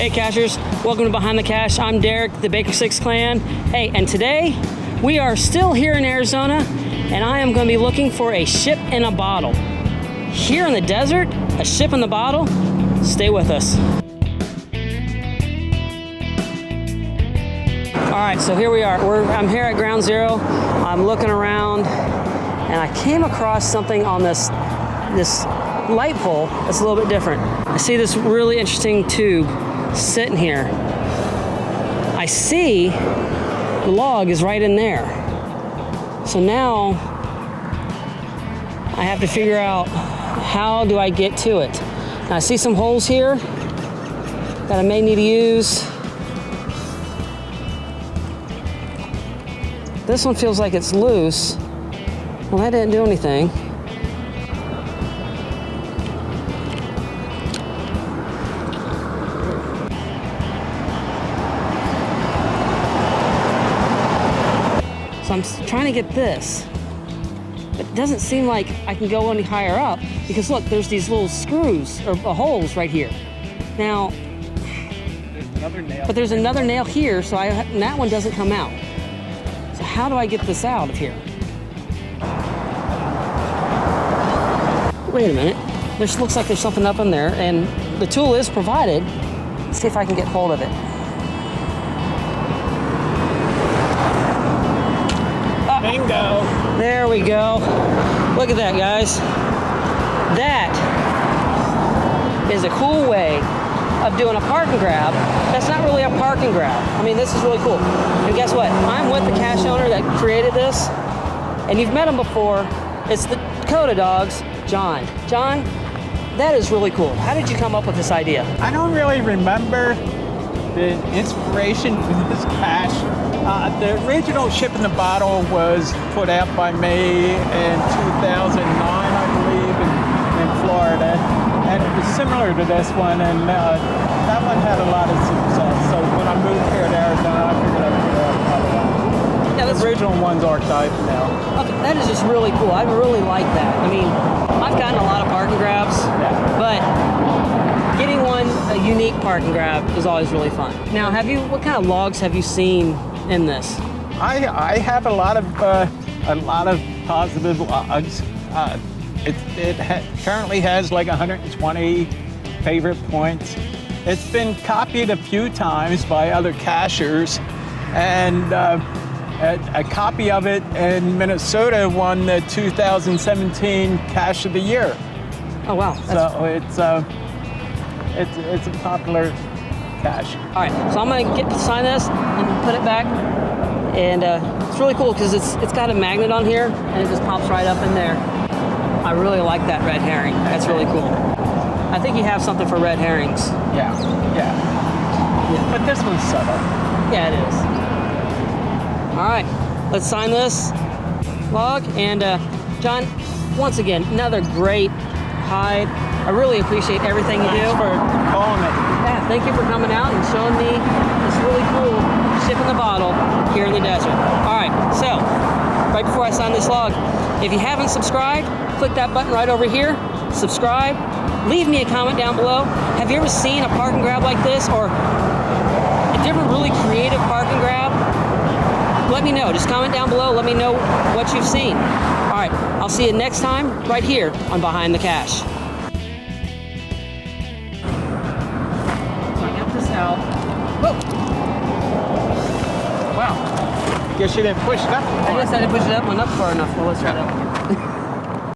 Hey Cachers, welcome to Behind the Cache. I'm Derek, the Baker 6 Clan. Hey, and today we are still here in Arizona, and I am going to be looking for a ship in a bottle. Here in the desert, a ship in the bottle? Stay with us. All right, so here we are. I'm here at Ground Zero. I'm looking around, and I came across something on this light pole that's a little bit different. I see this really interesting tube sitting here. I see the log is right in there. So now I have to figure out how do I get to it. Now I see some holes here that I may need to use. This one feels like it's loose. Well, that didn't do anything. So I'm trying to get this, but it doesn't seem like I can go any higher up because look, there's these little screws or holes right here. Now, there's another nail here, so and that one doesn't come out. So how do I get this out of here? Wait a minute. This looks like there's something up in there, and the tool is provided. Let's see if I can get hold of it. Bingo. There we go. Look at that, guys. That is a cool way of doing a park and grab. That's not really a park and grab. I mean, this is really cool. And guess what? I'm with the cache owner that created this, and you've met him before. It's the Dakota Dogs, John. John, that is really cool. How did you come up with this idea? I don't really remember the inspiration for this cache. The original ship in the bottle was put out by me in 2009, I believe, in Florida. And it was similar to this one, and that one had a lot of success. So when I moved here to Arizona, I figured I'd put out another one. Yeah, the original one's archived now. Okay, that is just really cool. I really like that. I mean, I've gotten a lot of park and grabs, but getting a unique park and grab is always really fun. Now, what kind of logs have you seen in this? I have a lot of positive logs. It currently has like 120 favorite points. It's been copied a few times by other cachers, and a copy of it in Minnesota won the 2017 Cache of the Year. Oh wow! So it's a popular cache. All right, so I'm gonna sign this and put it back, and it's really cool because it's got a magnet on here and it just pops right up in there. I really like that red herring. That's really cool. I think you have something for red herrings. Yeah. But this one's subtle. Yeah, it is. All right, let's sign this log. And John, once again, another great hide. I really appreciate everything you do. Thanks for calling it. Yeah, thank you for coming out and showing me this really cool ship in the bottle here in the desert. All right, so right before I sign this log, if you haven't subscribed, click that button right over here, subscribe, leave me a comment down below. Have you ever seen a park and grab like this, or a different really creative park and grab? Let me know, just comment down below, let me know what you've seen. All right, I'll see you next time right here on Behind the Cache. So I got this out. Whoa! Wow. Guess you didn't push it up. I guess I didn't push it up, went up far enough. Well, let's try it up again.